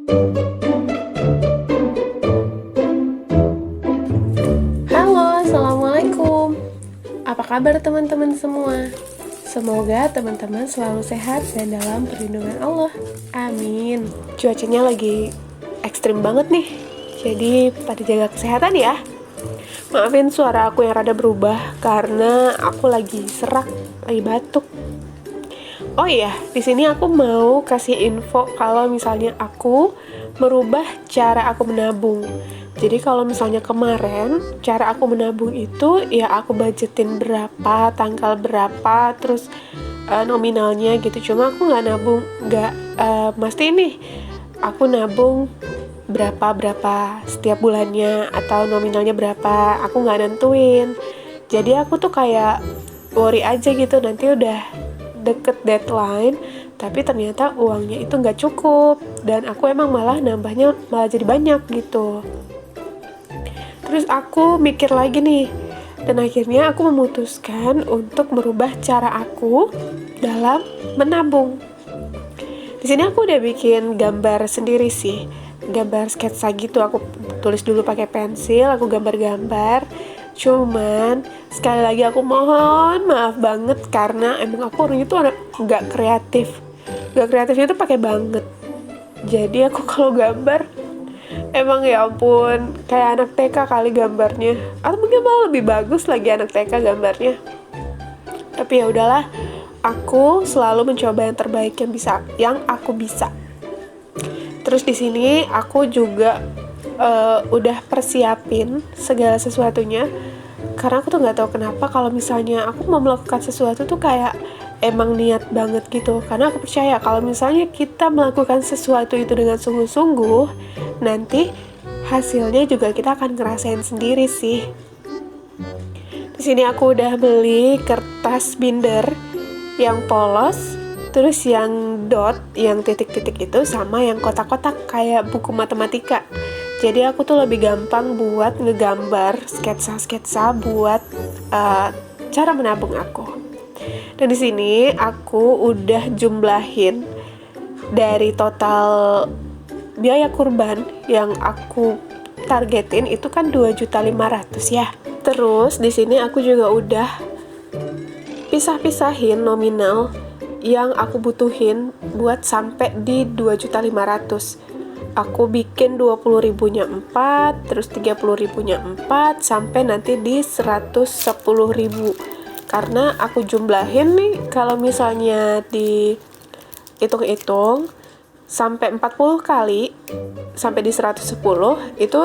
Halo, Assalamualaikum. Apa kabar teman-teman semua? Semoga teman-teman selalu sehat dan dalam perlindungan Allah. Amin. Cuacanya lagi ekstrim banget nih. Jadi pada jaga kesehatan ya. Maafin suara aku yang rada berubah karena aku lagi serak, lagi batuk. Oh iya, di sini aku mau kasih info kalau misalnya aku merubah cara aku menabung. Jadi kalau misalnya kemarin cara aku menabung itu ya aku budgetin berapa, tanggal berapa, terus nominalnya gitu. Cuma aku nggak nabung, mesti nih aku nabung berapa setiap bulannya atau nominalnya berapa. Aku nggak nentuin. Jadi aku tuh kayak worry aja gitu, nanti udah deket deadline tapi ternyata uangnya itu nggak cukup dan aku emang malah nambahnya malah jadi banyak gitu. Terus aku mikir lagi nih dan akhirnya aku memutuskan untuk merubah cara aku dalam menabung. Di sini aku udah bikin gambar sendiri sih, gambar sketsa gitu. Aku tulis dulu pakai pensil, aku gambar-gambar. Cuman sekali lagi aku mohon maaf banget karena emang aku orangnya tuh nggak kreatif. Nggak kreatifnya tuh pakai banget. Jadi aku kalau gambar emang ya ampun kayak anak TK kali gambarnya. Atau mungkin malah lebih bagus lagi anak TK gambarnya. Tapi ya udahlah, aku selalu mencoba yang terbaik yang aku bisa. Terus di sini aku juga udah persiapin segala sesuatunya karena aku tuh nggak tahu kenapa kalau misalnya aku mau melakukan sesuatu tuh kayak emang niat banget gitu. Karena aku percaya kalau misalnya kita melakukan sesuatu itu dengan sungguh-sungguh, nanti hasilnya juga kita akan ngerasain sendiri sih. Di sini aku udah beli kertas binder yang polos, terus yang dot, yang titik-titik itu, sama yang kotak-kotak kayak buku matematika. Jadi aku tuh lebih gampang buat ngegambar sketsa-sketsa buat cara menabung aku. Dan di sini aku udah jumlahin dari total biaya kurban yang aku targetin itu kan 2.500.000 ya. Terus di sini aku juga udah pisah-pisahin nominal yang aku butuhin buat sampai di 2.500.000. Aku bikin 20.000-nya 4, terus 30.000-nya 4, sampai nanti di 110.000. Karena aku jumlahin nih, kalau misalnya dihitung-hitung sampai 40 kali sampai di 110 itu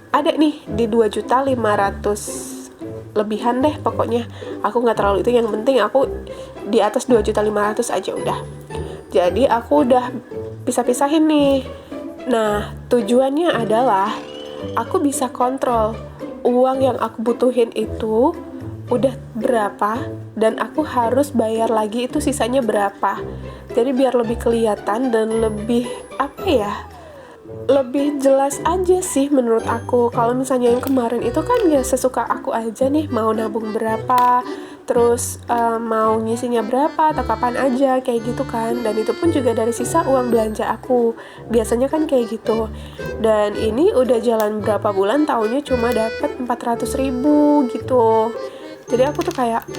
ada nih di 2.500 lebihan deh pokoknya. Aku nggak terlalu itu, yang penting aku di atas 2.500.000 aja udah. Jadi aku udah pisah-pisahin nih. Nah, tujuannya adalah aku bisa kontrol uang yang aku butuhin itu udah berapa dan aku harus bayar lagi itu sisanya berapa. Jadi biar lebih kelihatan dan lebih lebih jelas aja sih menurut aku. Kalau misalnya yang kemarin itu kan ya sesuka aku aja nih, mau nabung berapa, terus mau ngisinya berapa atau kapan aja kayak gitu kan. Dan itu pun juga dari sisa uang belanja aku, biasanya kan kayak gitu. Dan ini udah jalan berapa bulan, tahunnya cuma dapat 400.000 gitu. Jadi aku tuh kayak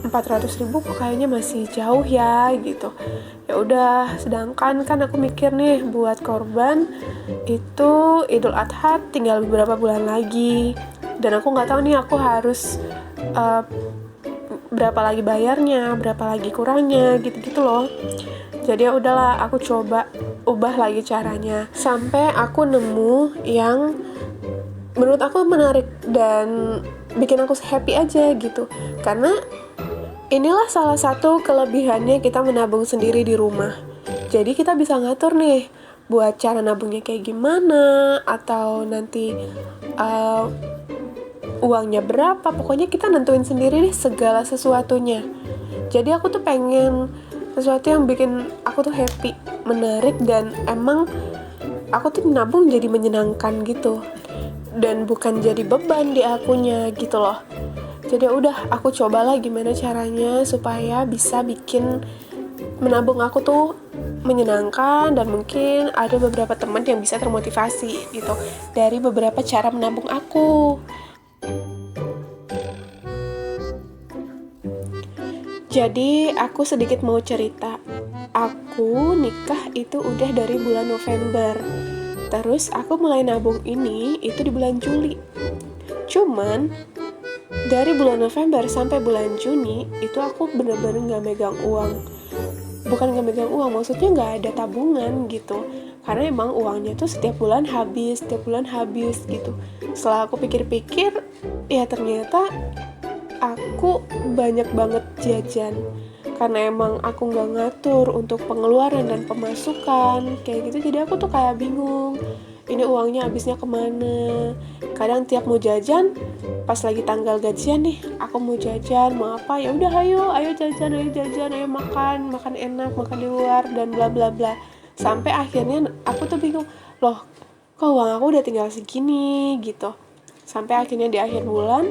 400.000 kok kayaknya masih jauh ya gitu. Ya udah, sedangkan kan aku mikir nih buat korban itu Idul Adha tinggal beberapa bulan lagi. Dan aku nggak tahu nih aku harus berapa lagi bayarnya, berapa lagi kurangnya, gitu-gitu loh. Jadi ya udahlah, aku coba ubah lagi caranya sampai aku nemu yang menurut aku menarik dan bikin aku happy aja gitu. Karena inilah salah satu kelebihannya kita menabung sendiri di rumah. Jadi kita bisa ngatur nih buat cara nabungnya kayak gimana, atau nanti uangnya berapa. Pokoknya kita nentuin sendiri deh segala sesuatunya. Jadi aku tuh pengen sesuatu yang bikin aku tuh happy, menarik, dan emang aku tuh nabung jadi menyenangkan gitu. Dan bukan jadi beban di akunya gitu loh. Jadi udah, aku cobalah gimana caranya supaya bisa bikin menabung aku tuh menyenangkan, dan mungkin ada beberapa teman yang bisa termotivasi gitu dari beberapa cara menabung aku. Jadi aku sedikit mau cerita. Aku nikah itu udah dari bulan November. Terus aku mulai nabung ini itu di bulan Juli. Cuman dari bulan November sampai bulan Juni itu aku bener-bener gak megang uang. Bukan gak megang uang, maksudnya gak ada tabungan gitu. Karena emang uangnya tuh setiap bulan habis gitu. Setelah aku pikir-pikir, ya ternyata aku banyak banget jajan. Karena emang aku gak ngatur untuk pengeluaran dan pemasukan kayak gitu, jadi aku tuh kayak bingung ini uangnya habisnya kemana. Kadang tiap mau jajan, pas lagi tanggal gajian nih, aku mau jajan, mau apa, ya udah ayo jajan, ayo makan enak, makan di luar dan bla bla bla. Sampai akhirnya aku tuh bingung, loh kok uang aku udah tinggal segini gitu. Sampai akhirnya di akhir bulan,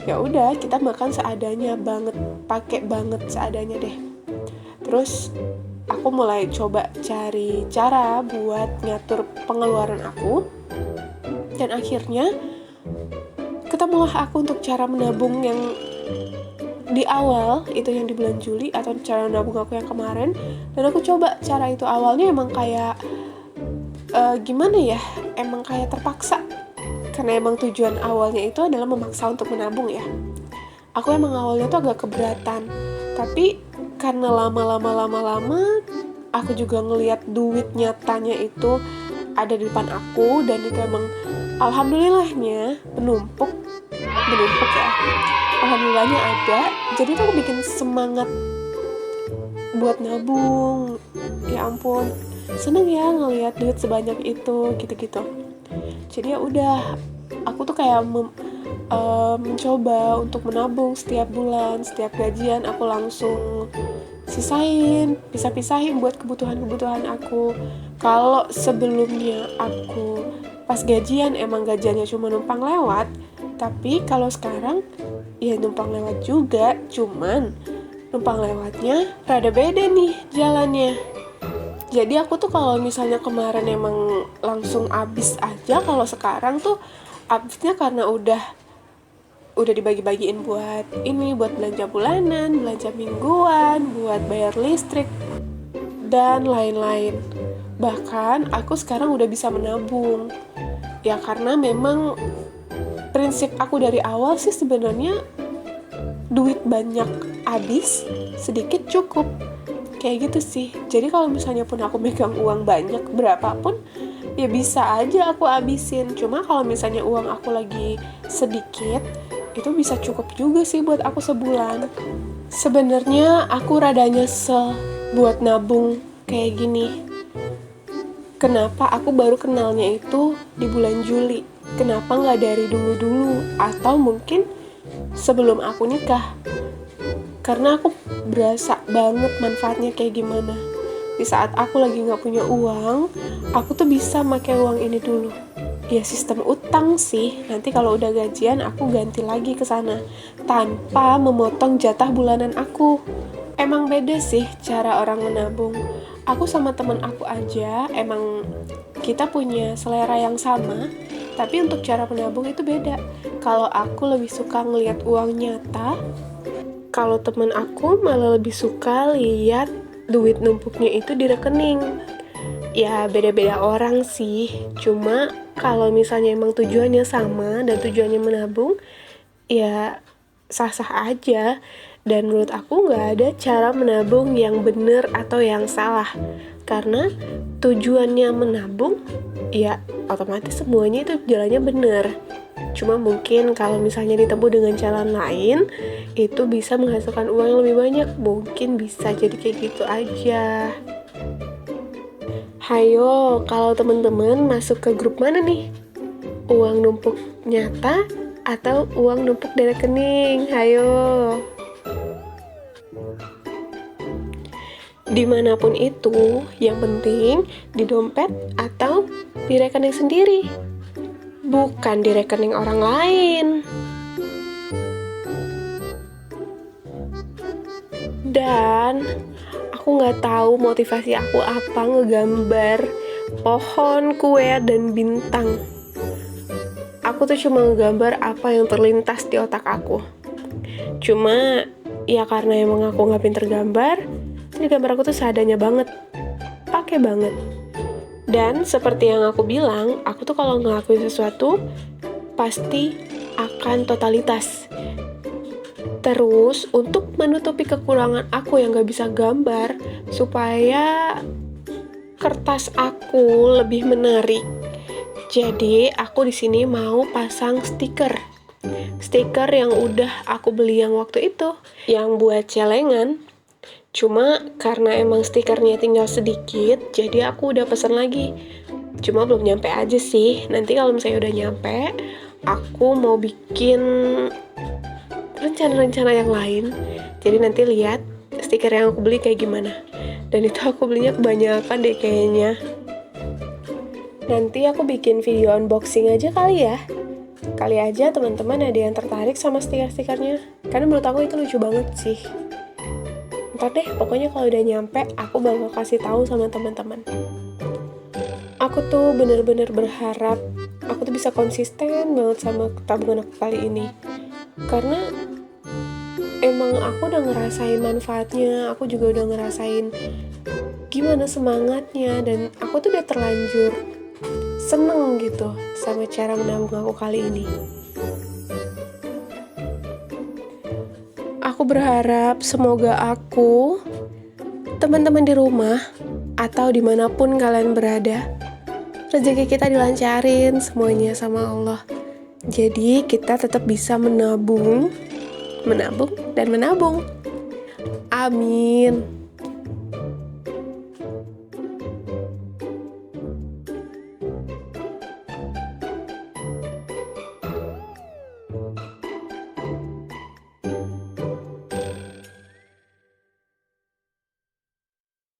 ya udah kita makan seadanya banget, pakai banget seadanya deh. Terus aku mulai coba cari cara buat ngatur pengeluaran aku, dan akhirnya ketemulah aku untuk cara menabung yang di awal itu, yang di bulan Juli, atau cara menabung aku yang kemarin. Dan aku coba cara itu. Awalnya emang kayak gimana ya, emang kayak terpaksa, karena emang tujuan awalnya itu adalah memaksa untuk menabung ya. Aku emang awalnya tuh agak keberatan, tapi karena lama aku juga ngelihat duit nyatanya itu ada di depan aku, dan itu emang alhamdulillahnya menumpuk ya. Alhamdulillahnya ada, jadi tuh aku bikin semangat buat nabung. Ya ampun, seneng ya ngelihat duit sebanyak itu gitu. Jadi ya udah, aku tuh kayak mencoba untuk menabung setiap bulan. Setiap gajian aku langsung pisah-pisahin buat kebutuhan aku. Kalau sebelumnya aku pas gajian emang gajiannya cuma numpang lewat, tapi kalau sekarang ya numpang lewat juga, cuman numpang lewatnya rada beda nih jalannya. Jadi aku tuh kalau misalnya kemarin emang langsung habis aja, kalau sekarang tuh habisnya karena udah dibagi-bagiin buat belanja bulanan, belanja mingguan, buat bayar listrik dan lain-lain. Bahkan aku sekarang udah bisa menabung. Ya karena memang prinsip aku dari awal sih sebenarnya duit banyak habis, sedikit cukup. Kayak gitu sih. Jadi kalau misalnya pun aku megang uang banyak berapapun, ya bisa aja aku habisin. Cuma kalau misalnya uang aku lagi sedikit, itu bisa cukup juga sih buat aku sebulan. Sebenarnya aku rada nyesel buat nabung kayak gini. Kenapa aku baru kenalnya itu di bulan Juli? Kenapa nggak dari dulu-dulu? Atau mungkin sebelum aku nikah? Karena aku berasa banget manfaatnya kayak gimana. Di saat aku lagi nggak punya uang, aku tuh bisa pakai uang ini dulu. Ya sistem utang sih. Nanti kalau udah gajian aku ganti lagi ke sana tanpa memotong jatah bulanan aku. Emang beda sih cara orang menabung. Aku sama temen aku aja emang kita punya selera yang sama, tapi untuk cara menabung itu beda. Kalau aku lebih suka ngelihat uang nyata, kalau temen aku malah lebih suka lihat duit numpuknya itu di rekening. Ya beda-beda orang sih. Cuma kalau misalnya emang tujuannya sama dan tujuannya menabung, ya sah-sah aja. Dan menurut aku nggak ada cara menabung yang benar atau yang salah. Karena tujuannya menabung, ya otomatis semuanya itu jalannya benar. Cuma mungkin kalau misalnya ditempuh dengan jalan lain, itu bisa menghasilkan uang yang lebih banyak. Mungkin bisa jadi kayak gitu aja. Hayo, kalau teman-teman masuk ke grup mana nih? Uang numpuk nyata atau uang numpuk di rekening? Hayo. Dimanapun itu, yang penting di dompet atau di rekening sendiri, bukan di rekening orang lain. Dan aku aku nggak tahu motivasi aku apa ngegambar pohon, kue, dan bintang. Aku tuh cuma ngegambar apa yang terlintas di otak aku. Cuma ya karena emang aku nggak pinter gambar, jadi gambar aku tuh seadanya banget, pakai banget. Dan seperti yang aku bilang, aku tuh kalau ngelakuin sesuatu pasti akan totalitas. Terus untuk menutupi kekurangan aku yang gak bisa gambar, supaya kertas aku lebih menarik, jadi aku di sini mau pasang stiker yang udah aku beli yang waktu itu, yang buat celengan. Cuma karena emang stikernya tinggal sedikit, jadi aku udah pesen lagi. Cuma belum nyampe aja sih. Nanti kalau misalnya udah nyampe, aku mau bikin rencana-rencana yang lain. Jadi nanti lihat stiker yang aku beli kayak gimana. Dan itu aku belinya kebanyakan deh kayaknya. Nanti aku bikin video unboxing aja kali ya. Kali aja teman-teman ada yang tertarik sama stiker-stikernya. Karena menurut aku itu lucu banget sih. Ntar deh, pokoknya kalau udah nyampe, aku bakal kasih tahu sama teman-teman. Aku tuh bener-bener berharap aku tuh bisa konsisten banget sama tabungan aku kali ini. Karena emang aku udah ngerasain manfaatnya, aku juga udah ngerasain gimana semangatnya, dan aku tuh udah terlanjur seneng gitu sama cara menabung aku kali ini. Aku berharap semoga aku, teman-teman di rumah, atau dimanapun kalian berada, rezeki kita dilancarin semuanya sama Allah. Jadi kita tetap bisa menabung, dan menabung. Amin.